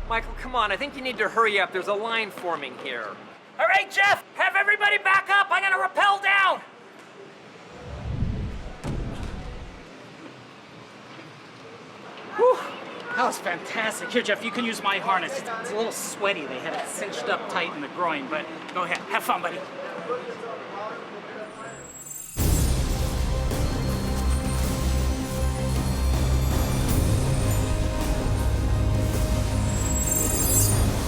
Michael, come on, I think you need to hurry up. There's a line forming here. All right, Jeff, have everybody back up. I'm gonna rappel down. Whew. That was fantastic. Here, Jeff, you can use my harness. It's a little sweaty. They had it cinched up tight in the groin, but go ahead. Have fun, buddy.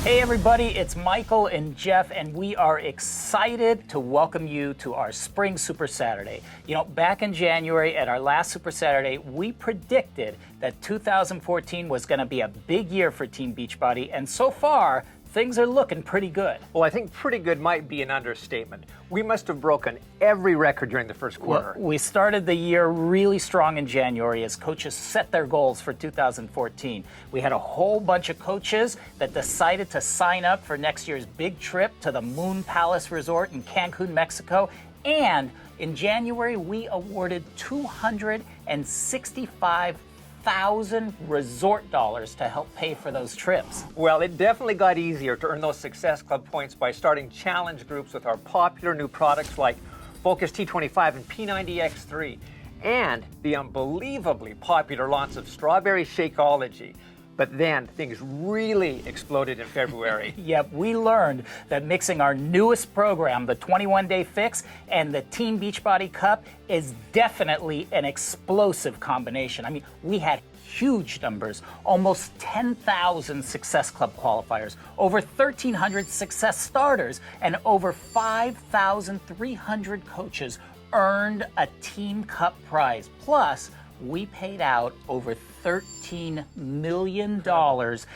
Hey everybody, it's Michael and Jeff, and we are excited to welcome you to our Spring Super Saturday. You know, back in January at our last Super Saturday, we predicted that 2014 was going to be a big year for Team Beachbody, and so far, things are looking pretty good. Well, I think pretty good might be an understatement. We must have broken every record during the first quarter. Well, we started the year really strong in January as coaches set their goals for 2014. We had a whole bunch of coaches that decided to sign up for next year's big trip to the Moon Palace Resort in Cancun, Mexico. And in January, we awarded $265,000 resort dollars to help pay for those trips. Well, it definitely got easier to earn those Success Club points by starting challenge groups with our popular new products like Focus T25 and P90X3, and the unbelievably popular launch of Strawberry Shakeology. But then things really exploded in February. Yep, we learned that mixing our newest program, the 21-Day Fix, and the Team Beachbody Cup is definitely an explosive combination. I mean, we had huge numbers, almost 10,000 Success Club qualifiers, over 1,300 Success starters, and over 5,300 coaches earned a Team Cup prize. Plus, we paid out over $13 million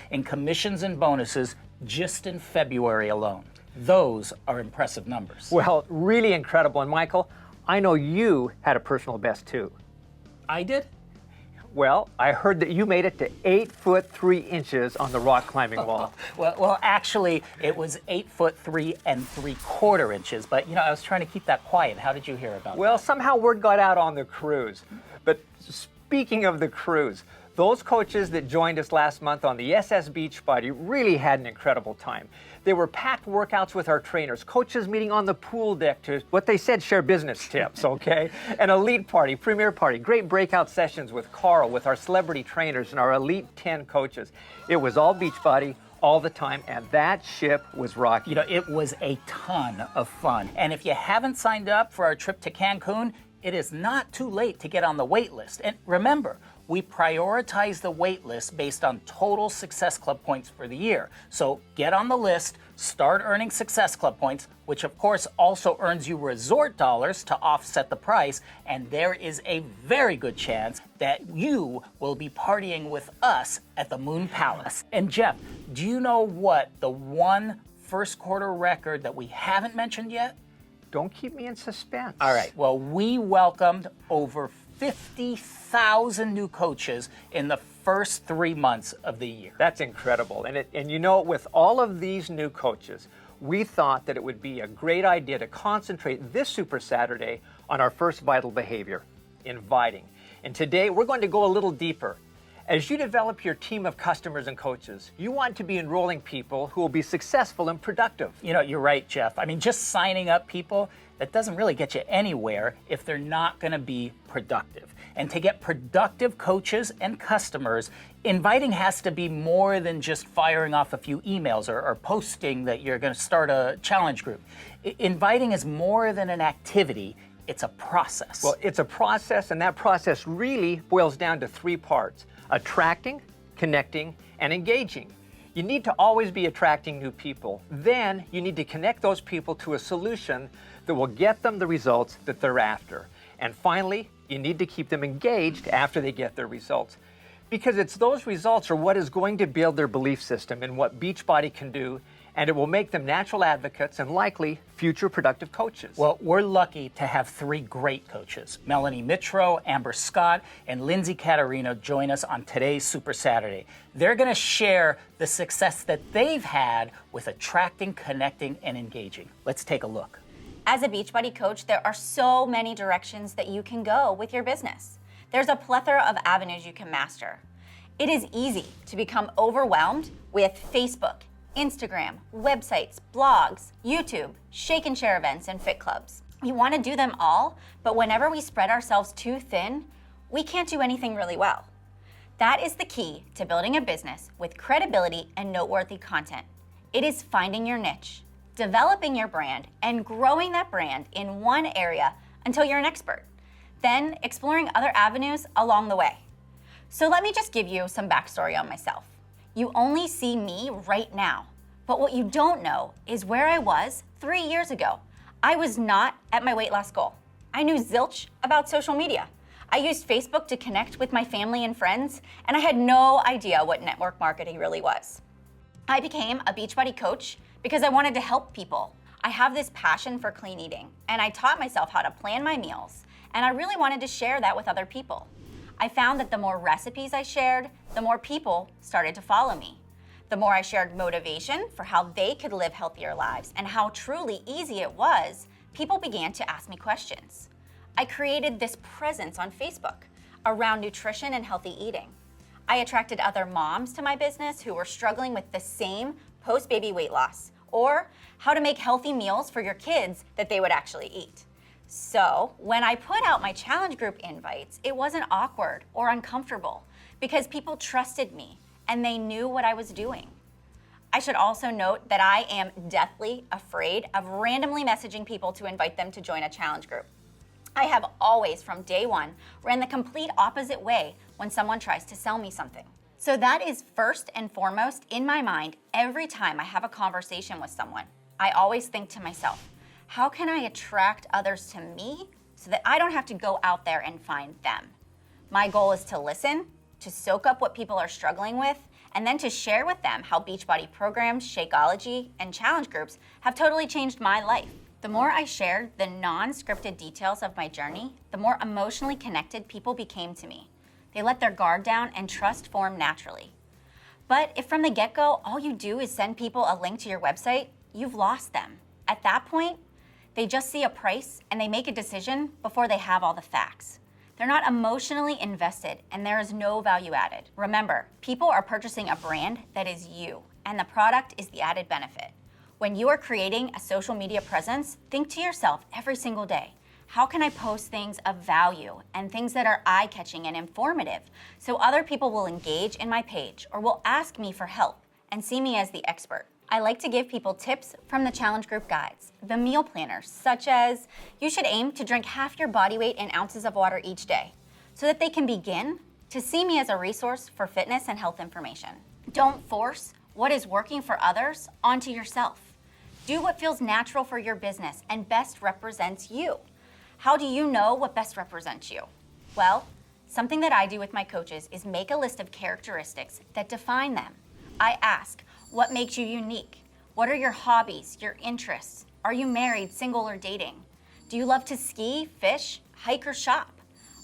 in commissions and bonuses just in February alone. Those are impressive numbers. Well, really incredible. And Michael, I know you had a personal best too. I did? Well, I heard that you made it to 8 foot 3 inches on the rock climbing wall. Well, actually, it was 8 foot 3 3/4 inches. But, you know, I was trying to keep that quiet. How did you hear about Well, that? somehow word got out on the cruise. But speaking of the cruise, those coaches that joined us last month on the SS Beachbody really had an incredible time. They were packed workouts with our trainers, coaches meeting on the pool deck to, what they said, share business tips, okay? An elite party, premier party, great breakout sessions with Carl, with our celebrity trainers and our elite 10 coaches. It was all Beachbody, all the time, and that ship was rocking. You know, it was a ton of fun. And if you haven't signed up for our trip to Cancun, it is not too late to get on the wait list. And remember, we prioritize the wait list based on total Success Club points for the year. So get on the list, start earning Success Club points, which of course also earns you resort dollars to offset the price, and there is a very good chance that you will be partying with us at the Moon Palace. And Jeff, do you know what the one first quarter record that we haven't mentioned yet? Don't keep me in suspense. All right, well, we welcomed over 50,000 new coaches in the first 3 months of the year. That's incredible. And you know, with all of these new coaches, we thought that it would be a great idea to concentrate this Super Saturday on our first vital behavior, inviting. And today we're going to go a little deeper. As you develop your team of customers and coaches, you want to be enrolling people who will be successful and productive. You know, you're right, Jeff. I mean, just signing up people, that doesn't really get you anywhere if they're not going to be productive. And to get productive coaches and customers, inviting has to be more than just firing off a few emails or posting that you're going to start a challenge group. Inviting is more than an activity. It's a process. Well, it's a process, and that process really boils down to 3 parts: attracting, connecting, and engaging. You need to always be attracting new people. Then you need to connect those people to a solution that will get them the results that they're after. And finally, you need to keep them engaged after they get their results. Because it's those results are what is going to build their belief system in what Beachbody can do, and it will make them natural advocates and likely future productive coaches. Well, we're lucky to have 3 great coaches. Melanie Mitro, Amber Scott, and Lindsay Caterino join us on today's Super Saturday. They're going to share the success that they've had with attracting, connecting, and engaging. Let's take a look. As a Beachbody coach, there are so many directions that you can go with your business. There's a plethora of avenues you can master. It is easy to become overwhelmed with Facebook, Instagram, websites, blogs, YouTube, shake and share events, and fit clubs. We want to do them all, but whenever we spread ourselves too thin, we can't do anything really well. That is the key to building a business with credibility and noteworthy content. It is finding your niche, developing your brand, and growing that brand in one area until you're an expert, then exploring other avenues along the way. So let me just give you some backstory on myself. You only see me right now, but what you don't know is where I was 3 years ago. I was not at my weight loss goal. I knew zilch about social media. I used Facebook to connect with my family and friends, and I had no idea what network marketing really was. I became a Beachbody coach because I wanted to help people. I have this passion for clean eating, and I taught myself how to plan my meals, and I really wanted to share that with other people. I found that the more recipes I shared, the more people started to follow me. The more I shared motivation for how they could live healthier lives and how truly easy it was, people began to ask me questions. I created this presence on Facebook around nutrition and healthy eating. I attracted other moms to my business who were struggling with the same post-baby weight loss, or how to make healthy meals for your kids that they would actually eat. So when I put out my challenge group invites, it wasn't awkward or uncomfortable because people trusted me and they knew what I was doing. I should also note that I am deathly afraid of randomly messaging people to invite them to join a challenge group. I have always, from day one, ran the complete opposite way when someone tries to sell me something. So that is first and foremost in my mind every time I have a conversation with someone. I always think to myself, how can I attract others to me so that I don't have to go out there and find them? My goal is to listen, to soak up what people are struggling with, and then to share with them how Beachbody programs, Shakeology, and challenge groups have totally changed my life. The more I shared the non-scripted details of my journey, the more emotionally connected people became to me. They let their guard down and trust form naturally. But if from the get-go, all you do is send people a link to your website, you've lost them. At that point, they just see a price and they make a decision before they have all the facts. They're not emotionally invested and there is no value added. Remember, people are purchasing a brand that is you, and the product is the added benefit. When you are creating a social media presence, think to yourself every single day, how can I post things of value and things that are eye-catching and informative so other people will engage in my page or will ask me for help and see me as the expert? I like to give people tips from the challenge group guides, the meal planners, such as you should aim to drink half your body weight in ounces of water each day so that they can begin to see me as a resource for fitness and health information. Don't force what is working for others onto yourself. Do what feels natural for your business and best represents you. How do you know what best represents you? Well, something that I do with my coaches is make a list of characteristics that define them. I ask, what makes you unique? What are your hobbies, your interests? Are you married, single, or dating? Do you love to ski, fish, hike, or shop?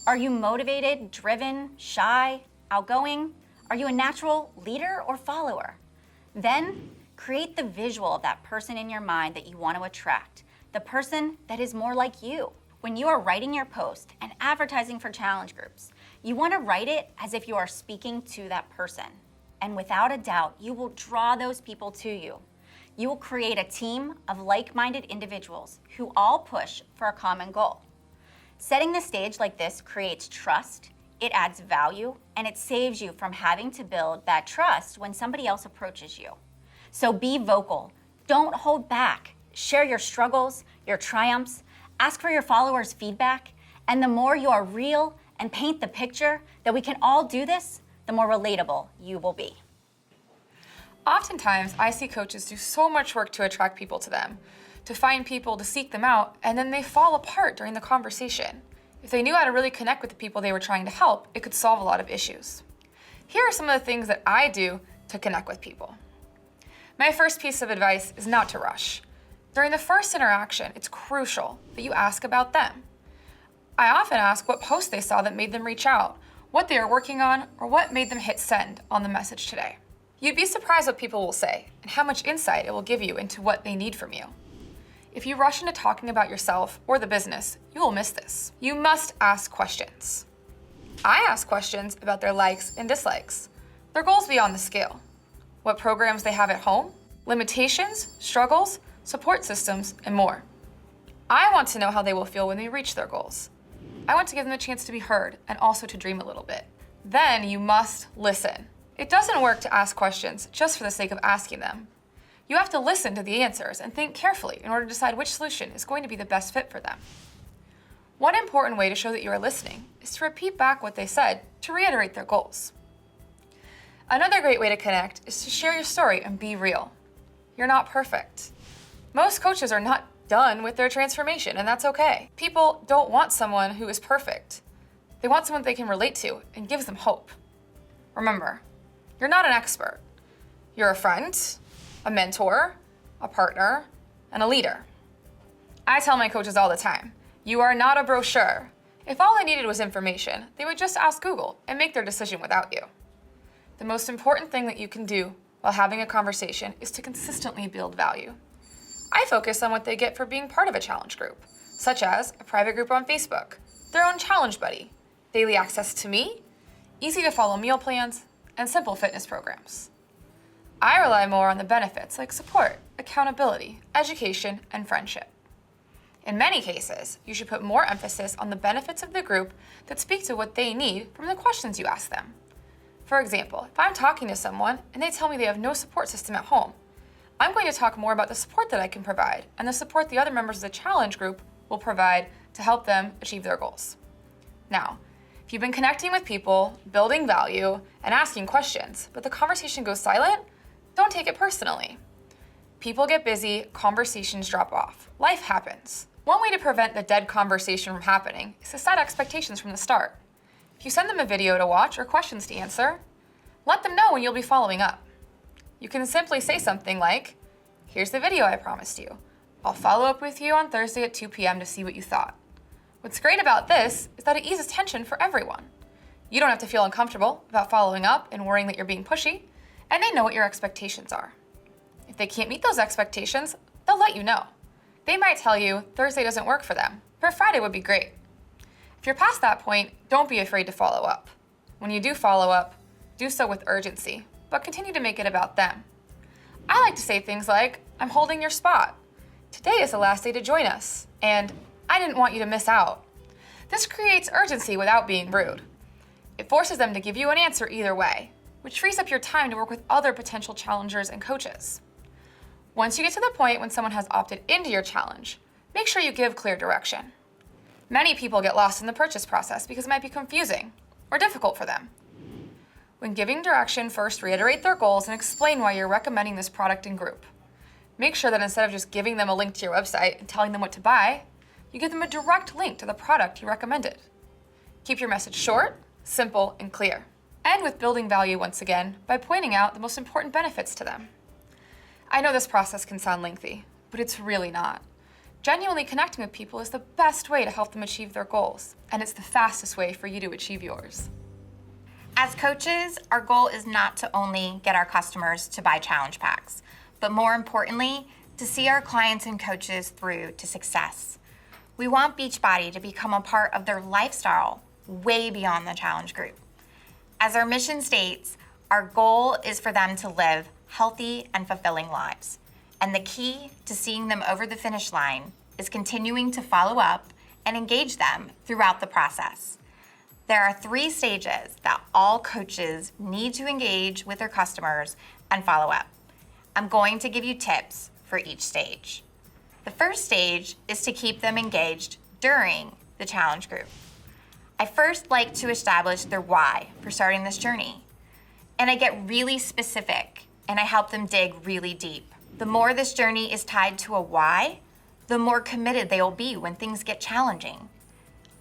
Are you motivated, driven, shy, outgoing? Are you a natural leader or follower? Then create the visual of that person in your mind that you want to attract, the person that is more like you. When you are writing your post and advertising for challenge groups, you want to write it as if you are speaking to that person. And without a doubt, you will draw those people to you. You will create a team of like-minded individuals who all push for a common goal. Setting the stage like this creates trust, it adds value, and it saves you from having to build that trust when somebody else approaches you. So be vocal. Don't hold back. Share your struggles, your triumphs. Ask for your followers' feedback. And the more you are real and paint the picture that we can all do this, the more relatable you will be. Oftentimes, I see coaches do so much work to attract people to them, to find people, to seek them out, and then they fall apart during the conversation. If they knew how to really connect with the people they were trying to help, it could solve a lot of issues. Here are some of the things that I do to connect with people. My first piece of advice is not to rush. During the first interaction, it's crucial that you ask about them. I often ask what post they saw that made them reach out, what they are working on, or what made them hit send on the message today. You'd be surprised what people will say and how much insight it will give you into what they need from you. If you rush into talking about yourself or the business, you will miss this. You must ask questions. I ask questions about their likes and dislikes. their goals beyond the scale, what programs they have at home, limitations, struggles, support systems, and more. I want to know how they will feel when they reach their goals. I want to give them a chance to be heard and also to dream a little bit. Then you must listen. It doesn't work to ask questions just for the sake of asking them. You have to listen to the answers and think carefully in order to decide which solution is going to be the best fit for them. One important way to show that you are listening is to repeat back what they said to reiterate their goals. Another great way to connect is to share your story and be real. You're not perfect. Most coaches are not done with their transformation, and that's okay. People don't want someone who is perfect. They want someone they can relate to and gives them hope. Remember, you're not an expert. You're a friend, a mentor, a partner, and a leader. I tell my coaches all the time, you are not a brochure. If all they needed was information, they would just ask Google and make their decision without you. The most important thing that you can do while having a conversation is to consistently build value. I focus on what they get for being part of a challenge group, such as a private group on Facebook, their own challenge buddy, daily access to me, easy to follow meal plans, and simple fitness programs. I rely more on the benefits like support, accountability, education, and friendship. In many cases, you should put more emphasis on the benefits of the group that speak to what they need from the questions you ask them. For example, if I'm talking to someone and they tell me they have no support system at home, I'm going to talk more about the support that I can provide and the support the other members of the challenge group will provide to help them achieve their goals. Now, if you've been connecting with people, building value, and asking questions, but the conversation goes silent, don't take it personally. People get busy, conversations drop off. Life happens. One way to prevent the dead conversation from happening is to set expectations from the start. If you send them a video to watch or questions to answer, let them know when you'll be following up. You can simply say something like, here's the video I promised you. I'll follow up with you on Thursday at 2 p.m. to see what you thought. What's great about this is that it eases tension for everyone. You don't have to feel uncomfortable about following up and worrying that you're being pushy, and they know what your expectations are. If they can't meet those expectations, they'll let you know. They might tell you Thursday doesn't work for them, but Friday would be great. If you're past that point, don't be afraid to follow up. When you do follow up, do so with urgency, but continue to make it about them. I like to say things like, I'm holding your spot. Today is the last day to join us, and I didn't want you to miss out. This creates urgency without being rude. It forces them to give you an answer either way, which frees up your time to work with other potential challengers and coaches. Once you get to the point when someone has opted into your challenge, make sure you give clear direction. Many people get lost in the purchase process because it might be confusing or difficult for them. When giving direction, first reiterate their goals and explain why you're recommending this product and group. Make sure that instead of just giving them a link to your website and telling them what to buy, you give them a direct link to the product you recommended. Keep your message short, simple, and clear. End with building value once again by pointing out the most important benefits to them. I know this process can sound lengthy, but it's really not. Genuinely connecting with people is the best way to help them achieve their goals, and it's the fastest way for you to achieve yours. As coaches, our goal is not to only get our customers to buy challenge packs, but more importantly, to see our clients and coaches through to success. We want Beachbody to become a part of their lifestyle way beyond the challenge group. As our mission states, our goal is for them to live healthy and fulfilling lives. And the key to seeing them over the finish line is continuing to follow up and engage them throughout the process. There are 3 stages that all coaches need to engage with their customers and follow up. I'm going to give you tips for each stage. The first stage is to keep them engaged during the challenge group. I first like to establish their why for starting this journey. And I get really specific and I help them dig really deep. The more this journey is tied to a why, the more committed they will be when things get challenging.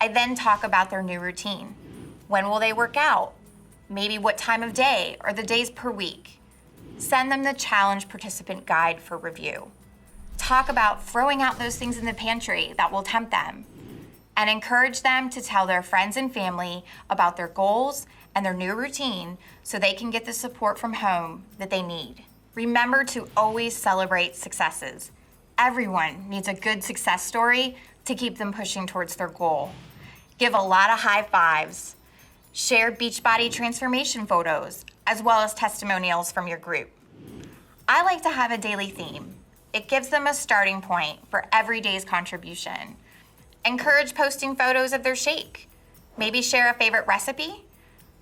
I then talk about their new routine. When will they work out? Maybe what time of day or the days per week. Send them the challenge participant guide for review. Talk about throwing out those things in the pantry that will tempt them. And encourage them to tell their friends and family about their goals and their new routine so they can get the support from home that they need. Remember to always celebrate successes. Everyone needs a good success story to keep them pushing towards their goal. Give a lot of high fives. Share Beachbody transformation photos. as well as testimonials from your group. I like to have a daily theme. It gives them a starting point for every day's contribution. Encourage posting photos of their shake. Maybe share a favorite recipe,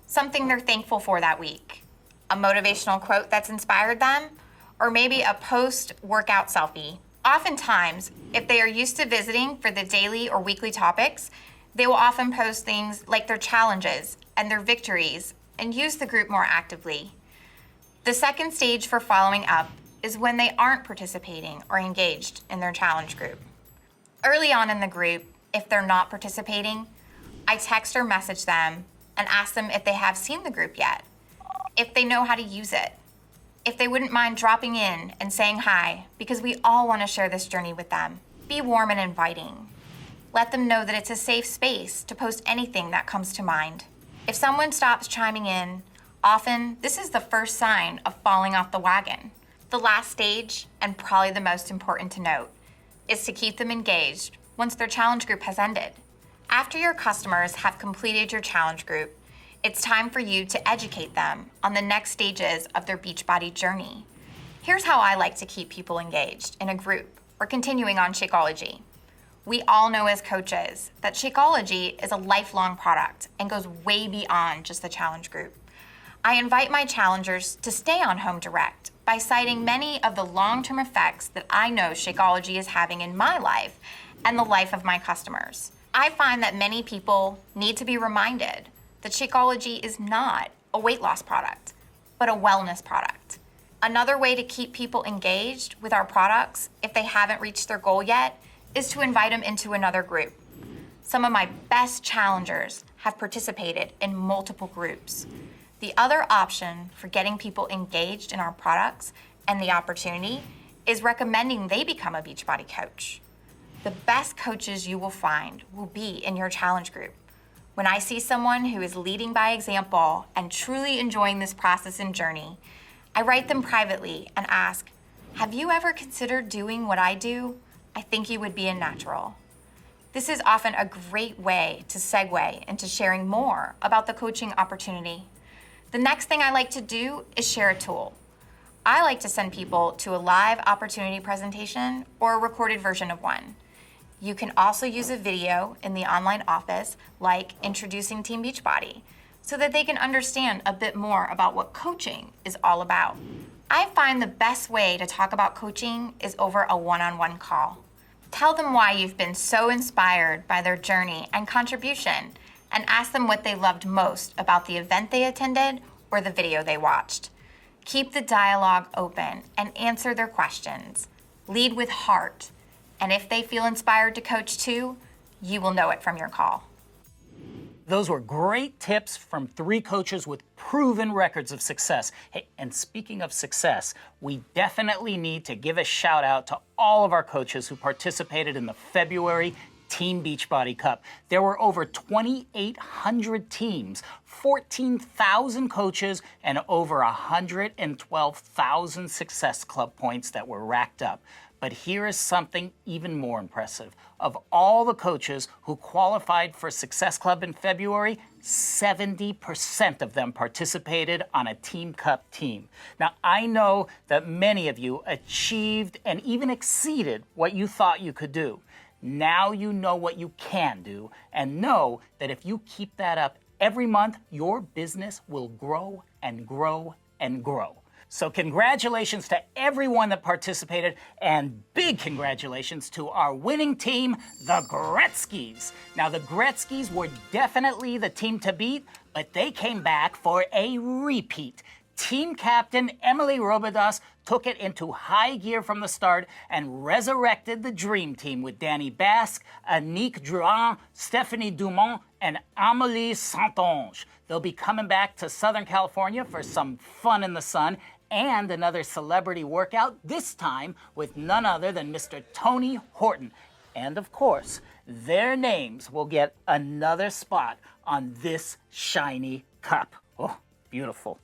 something they're thankful for that week, a motivational quote that's inspired them, or maybe a post-workout selfie. Oftentimes, if they are used to visiting for the daily or weekly topics, they will often post things like their challenges and their victories and use the group more actively. The second stage for following up is when they aren't participating or engaged in their challenge group. Early on in the group, if they're not participating, I text or message them and ask them if they have seen the group yet, if they know how to use it, if they wouldn't mind dropping in and saying hi, because we all want to share this journey with them. Be warm and inviting. Let them know that it's a safe space to post anything that comes to mind. If someone stops chiming in, often this is the first sign of falling off the wagon. The last stage, and probably the most important to note, is to keep them engaged once their challenge group has ended. After your customers have completed your challenge group, it's time for you to educate them on the next stages of their Beachbody journey. Here's how I like to keep people engaged in a group or continuing on Shakeology. We all know as coaches that Shakeology is a lifelong product and goes way beyond just the challenge group. I invite my challengers to stay on Home Direct by citing many of the long-term effects that I know Shakeology is having in my life and the life of my customers. I find that many people need to be reminded that Shakeology is not a weight loss product, but a wellness product. Another way to keep people engaged with our products, if they haven't reached their goal yet, is to invite them into another group. Some of my best challengers have participated in multiple groups. The other option for getting people engaged in our products and the opportunity is recommending they become a Beachbody coach. The best coaches you will find will be in your challenge group. When I see someone who is leading by example and truly enjoying this process and journey, I write them privately and ask, have you ever considered doing what I do? I think you would be a natural. This is often a great way to segue into sharing more about the coaching opportunity. The next thing I like to do is share a tool. I like to send people to a live opportunity presentation or a recorded version of one. You can also use a video in the online office, like introducing Team Beachbody, so that they can understand a bit more about what coaching is all about. I find the best way to talk about coaching is over a one-on-one call. Tell them why you've been so inspired by their journey and contribution, and ask them what they loved most about the event they attended or the video they watched. Keep the dialogue open and answer their questions. Lead with heart. And if they feel inspired to coach too, you will know it from your call. Those were great tips from 3 coaches with proven records of success. Hey, and speaking of success, we definitely need to give a shout out to all of our coaches who participated in the February Team Beachbody Cup. There were over 2,800 teams, 14,000 coaches, and over 112,000 Success Club points that were racked up. But here is something even more impressive. Of all the coaches who qualified for Success Club in February, 70% of them participated on a Team Cup team. Now, I know that many of you achieved and even exceeded what you thought you could do. Now you know what you can do, and know that if you keep that up every month, your business will grow and grow and grow. So congratulations to everyone that participated, and big congratulations to our winning team, the Gretzkys. Now, the Gretzkys were definitely the team to beat, but they came back for a repeat. Team captain Emily Robidas took it into high gear from the start and resurrected the dream team with Danny Basque, Annick Drouin, Stephanie Dumont, and Amélie Santonge. They'll be coming back to Southern California for some fun in the sun and another celebrity workout, this time with none other than Mr. Tony Horton. And of course, their names will get another spot on this shiny cup. Oh, beautiful.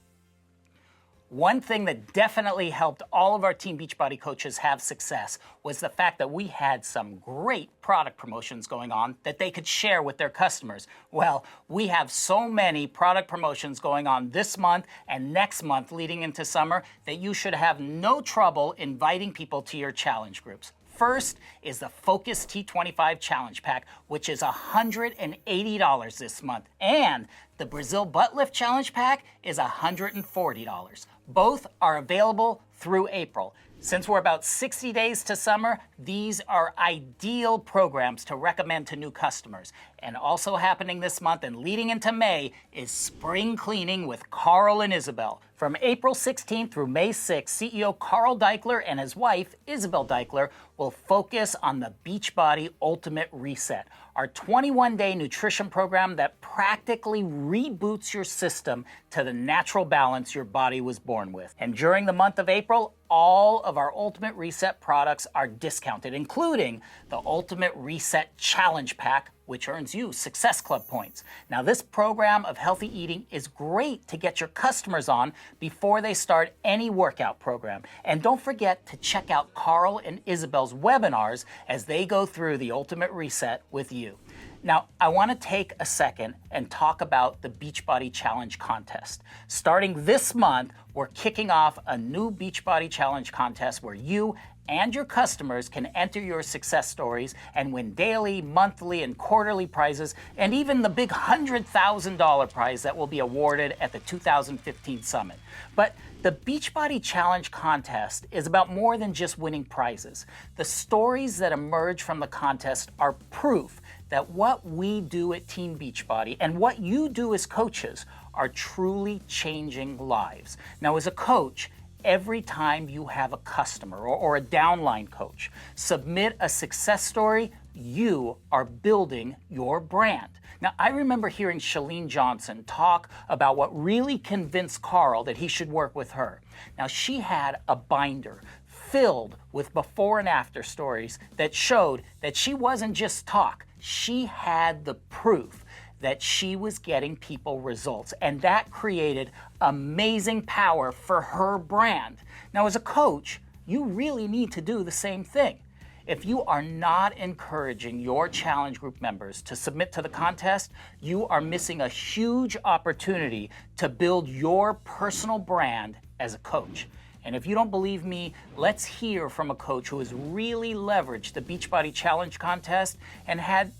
One thing that definitely helped all of our Team Beachbody coaches have success was the fact that we had some great product promotions going on that they could share with their customers. Well, we have so many product promotions going on this month and next month leading into summer that you should have no trouble inviting people to your challenge groups. First is the Focus T25 Challenge Pack, which is $180 this month. And the Brazil Butt Lift Challenge Pack is $140. Both are available through April. Since we're about 60 days to summer, these are ideal programs to recommend to new customers. And also happening this month and leading into May is spring cleaning with Carl and Isabel. From April 16th through May 6th, CEO Carl Deichler and his wife, Isabel Deichler, will focus on the Beachbody Ultimate Reset, our 21-day nutrition program that practically reboots your system to the natural balance your body was born with. And during the month of April, all of our Ultimate Reset products are discounted, including the Ultimate Reset Challenge Pack, which earns you Success Club points. Now, this program of healthy eating is great to get your customers on before they start any workout program. And don't forget to check out Carl and Isabel's webinars as they go through the Ultimate Reset with you. Now, I want to take a second and talk about the Beachbody Challenge contest. Starting this month, we're kicking off a new Beachbody Challenge contest where you and your customers can enter your success stories and win daily, monthly, and quarterly prizes, and even the big $100,000 prize that will be awarded at the 2015 Summit. But the Beachbody Challenge contest is about more than just winning prizes. The stories that emerge from the contest are proof that what we do at Team Beachbody and what you do as coaches are truly changing lives. Now, as a coach, every time you have a customer or a downline coach submit a success story, you are building your brand. Now, I remember hearing Chalene Johnson talk about what really convinced Carl that he should work with her. Now, she had a binder filled with before and after stories that showed that she wasn't just talk. She had the proof that she was getting people results, and that created amazing power for her brand. Now, as a coach, you really need to do the same thing. If you are not encouraging your challenge group members to submit to the contest, you are missing a huge opportunity to build your personal brand as a coach. And if you don't believe me, let's hear from a coach who has really leveraged the Beachbody Challenge contest and had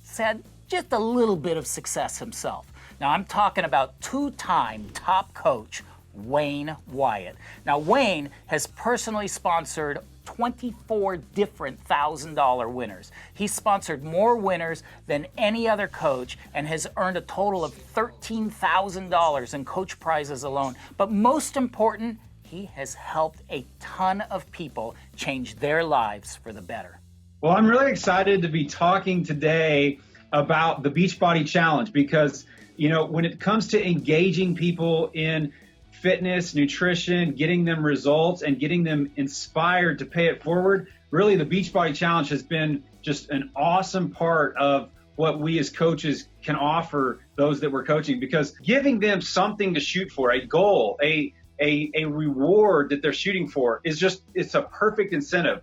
just a little bit of success himself. Now, I'm talking about two-time top coach Wayne Wyatt. Now, Wayne has personally sponsored 24 different $1,000 winners. He's sponsored more winners than any other coach and has earned a total of $13,000 in coach prizes alone. But most important, he has helped a ton of people change their lives for the better. Well, I'm really excited to be talking today about the Beachbody Challenge because, you know, when it comes to engaging people in fitness, nutrition, getting them results and getting them inspired to pay it forward, really the Beachbody Challenge has been just an awesome part of what we as coaches can offer those that we're coaching, because giving them something to shoot for, a goal, a reward that they're shooting for is just, it's a perfect incentive.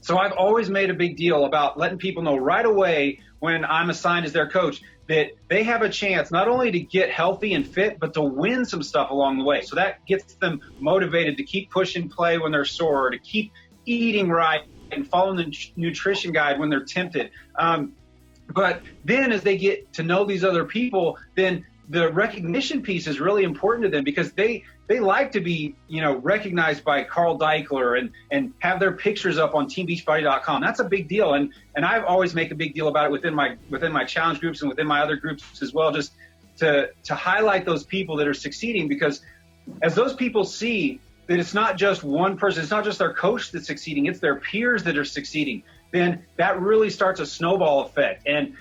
So I've always made a big deal about letting people know right away when I'm assigned as their coach that they have a chance not only to get healthy and fit, but to win some stuff along the way. So that gets them motivated to keep pushing play when they're sore, to keep eating right and following the nutrition guide when they're tempted. But then as they get to know these other people, then the recognition piece is really important to them, because they like to be, you know, recognized by Carl Deichler and have their pictures up on teambeachbody.com. That's a big deal. And I always make a big deal about it within my challenge groups and within my other groups as well, just to highlight those people that are succeeding, because as those people see that it's not just one person, it's not just their coach that's succeeding, it's their peers that are succeeding, then that really starts a snowball effect. And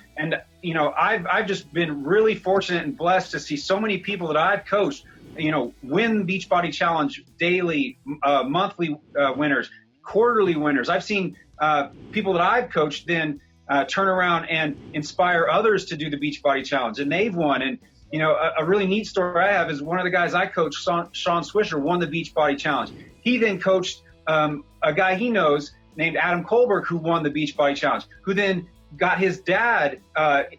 you know, I've just been really fortunate and blessed to see so many people that I've coached, you know, win Beachbody Challenge daily, monthly winners, quarterly winners. I've seen people that I've coached then turn around and inspire others to do the Beachbody Challenge, and they've won. a really neat story I have is one of the guys I coached, Sean Swisher, won the Beachbody Challenge. He then coached a guy he knows named Adam Kohlberg, who won the Beachbody Challenge, who then got his dad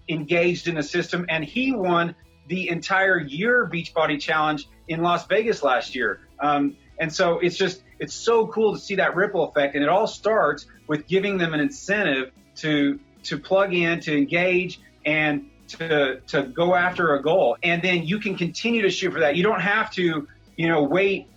engaged in the system, and he won the entire year Beachbody Challenge in Las Vegas last year. And so it's so cool to see that ripple effect, and it all starts with giving them an incentive to plug in, to engage, and to go after a goal. And then you can continue to shoot for that. You don't have to, wait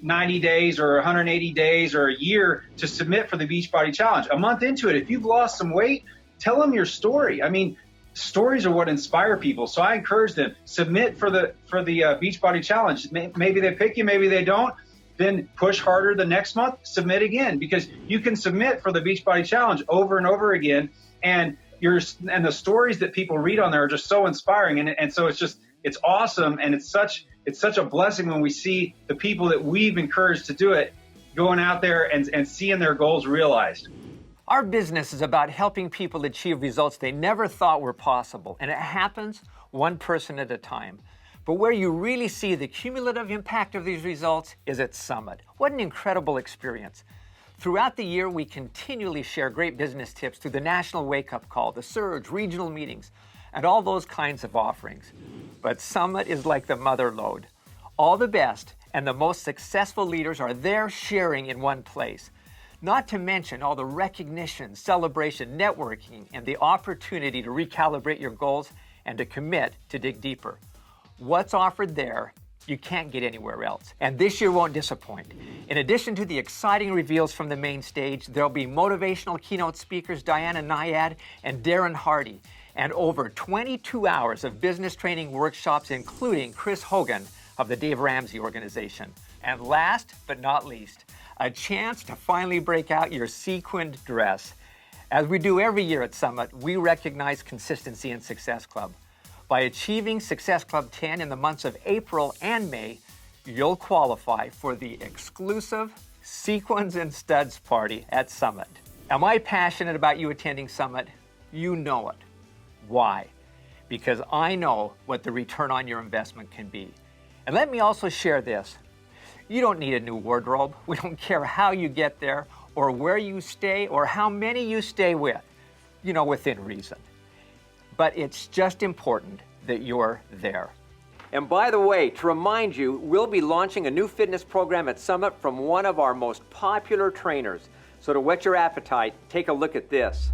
90 days or 180 days or a year to submit for the Beachbody Challenge. A month into it, if you've lost some weight, tell them your story. I mean, stories are what inspire people. So I encourage them, submit for the Beachbody Challenge. Maybe they pick you, maybe they don't. Then push harder the next month, submit again, because you can submit for the Beachbody Challenge over and over again. And the stories that people read on there are just so inspiring. And so it's awesome. And it's such a blessing when we see the people that we've encouraged to do it going out there and seeing their goals realized. Our business is about helping people achieve results they never thought were possible, and it happens one person at a time. But where you really see the cumulative impact of these results is at Summit. What an incredible experience. Throughout the year, we continually share great business tips through the National Wake-Up Call, the Surge, regional meetings, and all those kinds of offerings. But Summit is like the mother lode. All the best and the most successful leaders are there sharing in one place. Not to mention all the recognition, celebration, networking, and the opportunity to recalibrate your goals and to commit to dig deeper. What's offered there, you can't get anywhere else. And this year won't disappoint. In addition to the exciting reveals from the main stage, there'll be motivational keynote speakers Diana Nyad and Darren Hardy, and over 22 hours of business training workshops, including Chris Hogan of the Dave Ramsey Organization. And last but not least, a chance to finally break out your sequined dress. As we do every year at Summit, we recognize consistency in Success Club. By achieving Success Club 10 in the months of April and May, you'll qualify for the exclusive Sequins and Studs party at Summit. Am I passionate about you attending Summit? You know it. Why? Because I know what the return on your investment can be. And let me also share this. You don't need a new wardrobe. We don't care how you get there or where you stay or how many you stay with, within reason. But it's just important that you're there. And by the way, to remind you, we'll be launching a new fitness program at Summit from one of our most popular trainers. So to whet your appetite, take a look at this.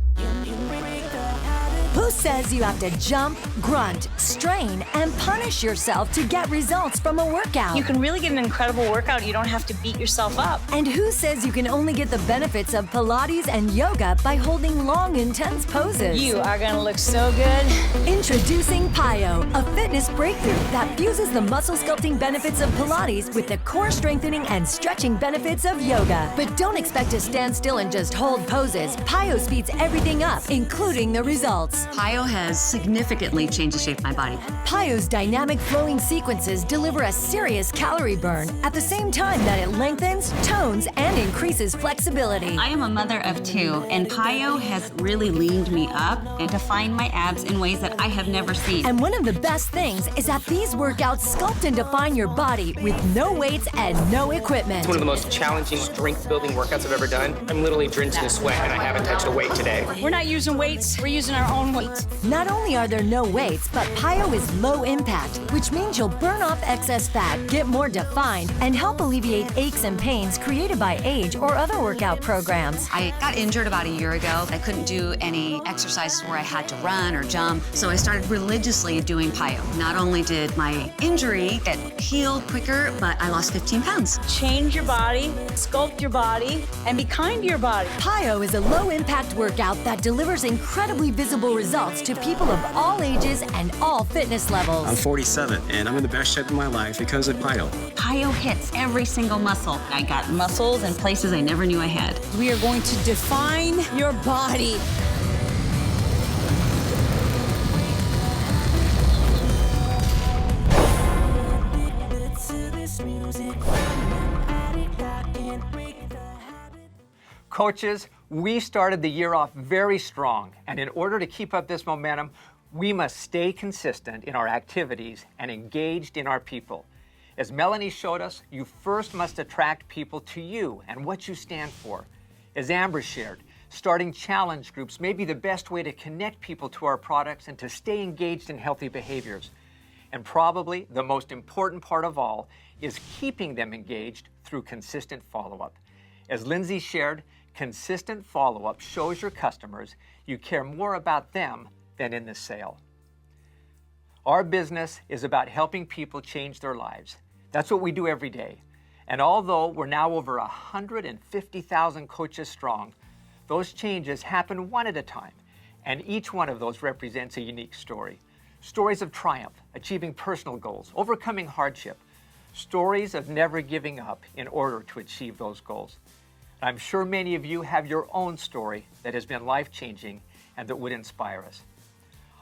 Who says you have to jump, grunt, strain, and punish yourself to get results from a workout? You can really get an incredible workout. You don't have to beat yourself up. And who says you can only get the benefits of Pilates and yoga by holding long, intense poses? You are going to look so good. Introducing PiYo, a fitness breakthrough that fuses the muscle sculpting benefits of Pilates with the core strengthening and stretching benefits of yoga. But don't expect to stand still and just hold poses. PiYo speeds everything up, including the results. PiYo has significantly changed the shape of my body. PiYo's dynamic flowing sequences deliver a serious calorie burn at the same time that it lengthens, tones, and increases flexibility. I am a mother of 2, and PiYo has really leaned me up and defined my abs in ways that I have never seen. And one of the best things is that these workouts sculpt and define your body with no weights and no equipment. It's one of the most challenging strength-building workouts I've ever done. I'm literally drenched in sweat, and I haven't touched a weight today. We're not using weights. We're using our own weights. Not only are there no weights, but PiYo is low impact, which means you'll burn off excess fat, get more defined, and help alleviate aches and pains created by age or other workout programs. I got injured about a year ago. I couldn't do any exercises where I had to run or jump, so I started religiously doing PiYo. Not only did my injury get healed quicker, but I lost 15 pounds. Change your body, sculpt your body, and be kind to your body. PiYo is a low-impact workout that delivers incredibly visible results to people of all ages and all fitness levels. I'm 47, and I'm in the best shape of my life because of PiYo. PiYo hits every single muscle. I got muscles in places I never knew I had. We are going to define your body. Coaches, we started the year off very strong, and in order to keep up this momentum, We must stay consistent in our activities and engaged in our people. As Melanie showed us, you first must attract people to you and what you stand for. As Amber shared, starting challenge groups may be the best way to connect people to our products and to stay engaged in healthy behaviors. And probably the most important part of all is keeping them engaged through consistent follow-up. As Lindsay shared, consistent follow-up shows your customers you care more about them than in the sale. Our business is about helping people change their lives. That's what we do every day. And although we're now over 150,000 coaches strong, those changes happen one at a time, and each one of those represents a unique story. Stories of triumph, achieving personal goals, overcoming hardship, stories of never giving up in order to achieve those goals. I'm sure many of you have your own story that has been life-changing and that would inspire us.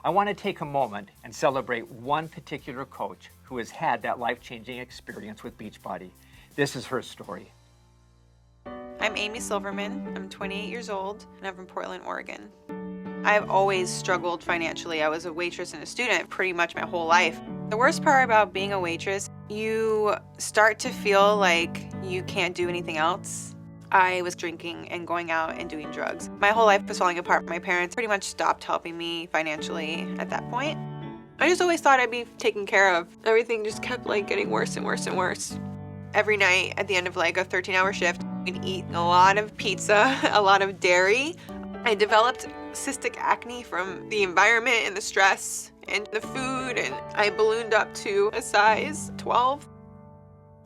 I want to take a moment and celebrate one particular coach who has had that life-changing experience with Beachbody. This is her story. I'm Amy Silverman. I'm 28 years old, and I'm from Portland, Oregon. I've always struggled financially. I was a waitress and a student pretty much my whole life. The worst part about being a waitress, you start to feel like you can't do anything else. I was drinking and going out and doing drugs. My whole life was falling apart. My parents pretty much stopped helping me financially at that point. I just always thought I'd be taken care of. Everything just kept getting worse and worse and worse. Every night at the end of a 13-hour shift, we'd eat a lot of pizza, a lot of dairy. I developed cystic acne from the environment and the stress and the food, and I ballooned up to a size 12.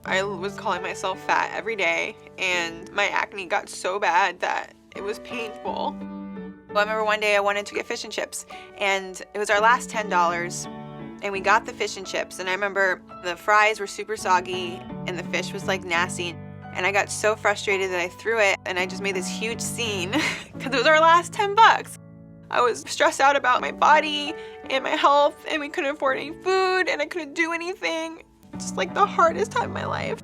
I was calling myself fat every day, and my acne got so bad that it was painful. I remember one day I wanted to get fish and chips, and it was our last $10, and we got the fish and chips, and I remember the fries were super soggy, and the fish was nasty, and I got so frustrated that I threw it, and I just made this huge scene, because it was our last $10. I was stressed out about my body and my health, and we couldn't afford any food, and I couldn't do anything. Just the hardest time of my life.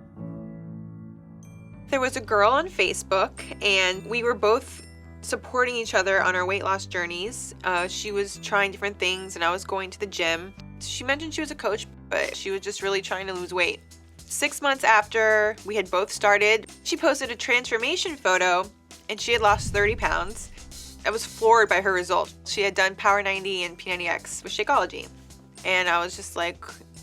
There was a girl on Facebook, and we were both supporting each other on our weight loss journeys. She was trying different things, and I was going to the gym. She mentioned she was a coach, but she was just really trying to lose weight. 6 months after we had both started, she posted a transformation photo, and she had lost 30 pounds. I was floored by her results. She had done Power 90 and P90X with Shakeology. And I was just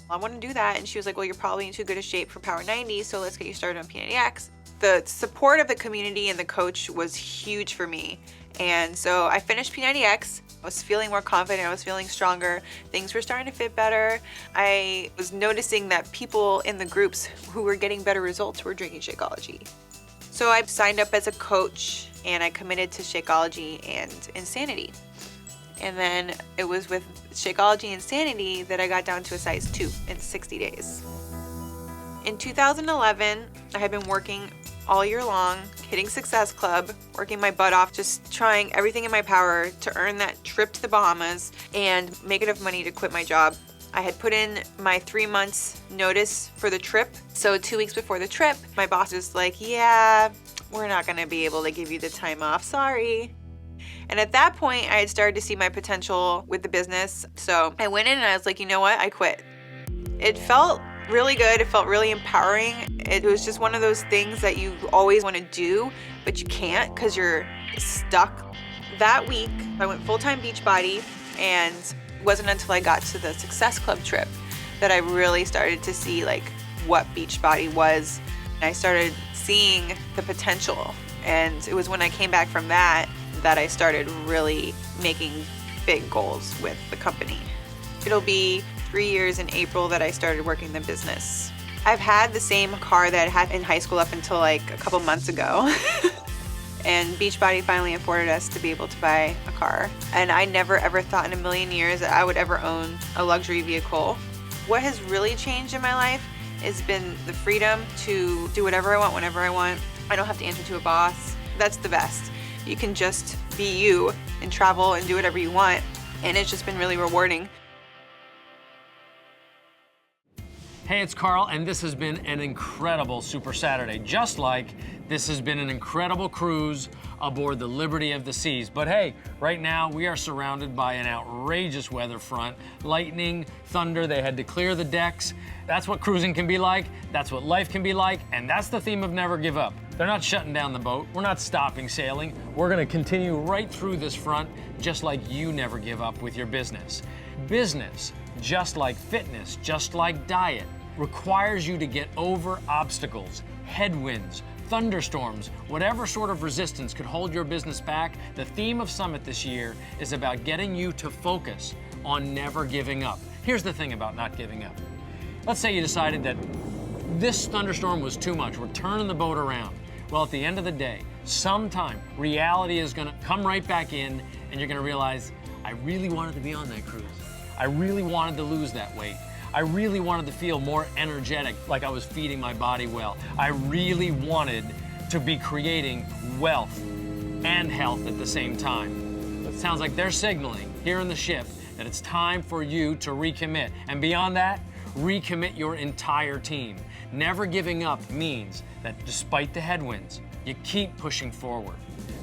I want to do that. And she was like, well, you're probably in too good a shape for Power 90, so let's get you started on P90X. The support of the community and the coach was huge for me. And so I finished P90X. I was feeling more confident. I was feeling stronger. Things were starting to fit better. I was noticing that people in the groups who were getting better results were drinking Shakeology. So I signed up as a coach, and I committed to Shakeology and Insanity. And then it was with Shakeology and Insanity that I got down to a size 2 in 60 days. In 2011, I had been working all year long, hitting Success Club, working my butt off, just trying everything in my power to earn that trip to the Bahamas and make enough money to quit my job. I had put in my 3 months notice for the trip. So 2 weeks before the trip, my boss was like, yeah, we're not gonna be able to give you the time off, sorry. And at that point, I had started to see my potential with the business. So I went in and I was like, you know what? I quit. It felt really good. It felt really empowering. It was just one of those things that you always want to do, but you can't because you're stuck. That week, I went full-time Beachbody, and it wasn't until I got to the Success Club trip that I really started to see what Beachbody was. I started seeing the potential. And it was when I came back from that I started really making big goals with the company. It'll be 3 years in April that I started working the business. I've had the same car that I had in high school up until a couple months ago. And Beachbody finally afforded us to be able to buy a car. And I never ever thought in a million years that I would ever own a luxury vehicle. What has really changed in my life has been the freedom to do whatever I want, whenever I want. I don't have to answer to a boss. That's the best. You can just be you and travel and do whatever you want. And it's just been really rewarding. Hey, it's Carl, and this has been an incredible Super Saturday, just like this has been an incredible cruise aboard the Liberty of the Seas. But hey, right now we are surrounded by an outrageous weather front. Lightning, thunder, they had to clear the decks. That's what cruising can be like, that's what life can be like, and that's the theme of Never Give Up. They're not shutting down the boat, we're not stopping sailing. We're gonna continue right through this front, just like you never give up with your business. Business, just like fitness, just like diet, requires you to get over obstacles, headwinds, thunderstorms, whatever sort of resistance could hold your business back. The theme of Summit this year is about getting you to focus on never giving up. Here's the thing about not giving up. Let's say you decided that this thunderstorm was too much, we're turning the boat around. Well, at the end of the day, sometime reality is gonna come right back in and you're gonna realize, I really wanted to be on that cruise. I really wanted to lose that weight. I really wanted to feel more energetic, like I was feeding my body well. I really wanted to be creating wealth and health at the same time. It sounds like they're signaling here in the ship that it's time for you to recommit. And beyond that, recommit your entire team. Never giving up means that despite the headwinds, you keep pushing forward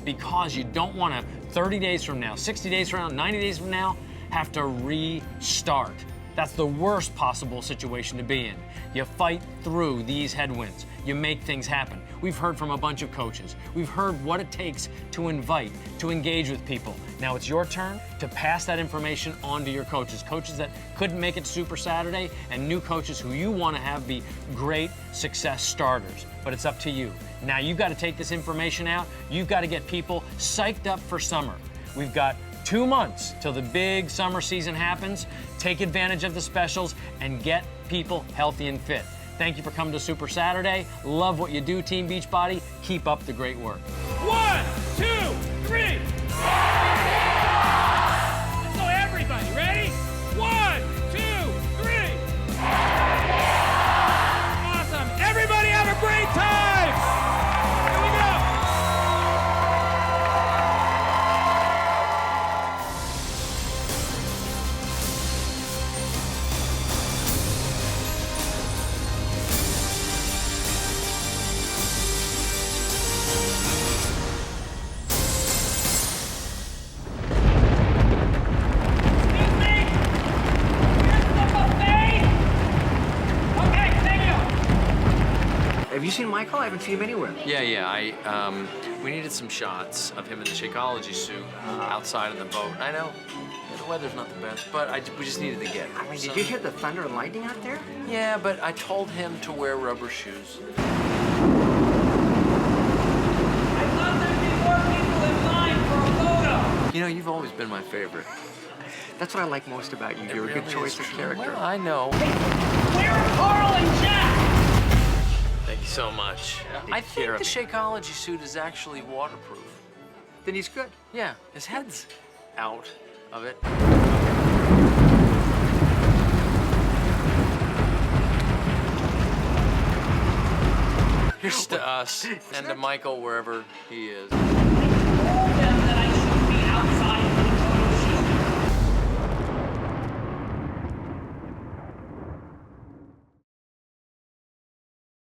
because you don't want to 30 days from now, 60 days from now, 90 days from now, have to restart. That's the worst possible situation to be in. You fight through these headwinds. You make things happen. We've heard from a bunch of coaches. We've heard what it takes to invite, to engage with people. Now it's your turn to pass that information on to your coaches. Coaches that couldn't make it Super Saturday and new coaches who you want to have be great success starters. But it's up to you. Now you've got to take this information out. You've got to get people psyched up for summer. We've got 2 months till the big summer season happens. Take advantage of the specials and get people healthy and fit. Thank you for coming to Super Saturday. Love what you do, Team Beachbody. Keep up the great work. 1, 2, 3. Let's go, everybody. Ready? 1, 2, 3. Awesome. Everybody have a great time. Here we go. Have you seen Michael? I haven't seen him anywhere. Yeah, we needed some shots of him in the Shakeology suit outside of the boat. I know, the weather's not the best, but we just needed to get it. I mean, did you hear the thunder and lightning out there? Yeah, but I told him to wear rubber shoes. I thought there'd be more people in line for a photo. You know, you've always been my favorite. That's what I like most about you. You're a good choice of character. Well, I know. Where are Carl and Jack? Thank you so much. I think the Shakeology suit is actually waterproof. Then he's good. Yeah, his head's out of it. Here's to us and to Michael wherever he is.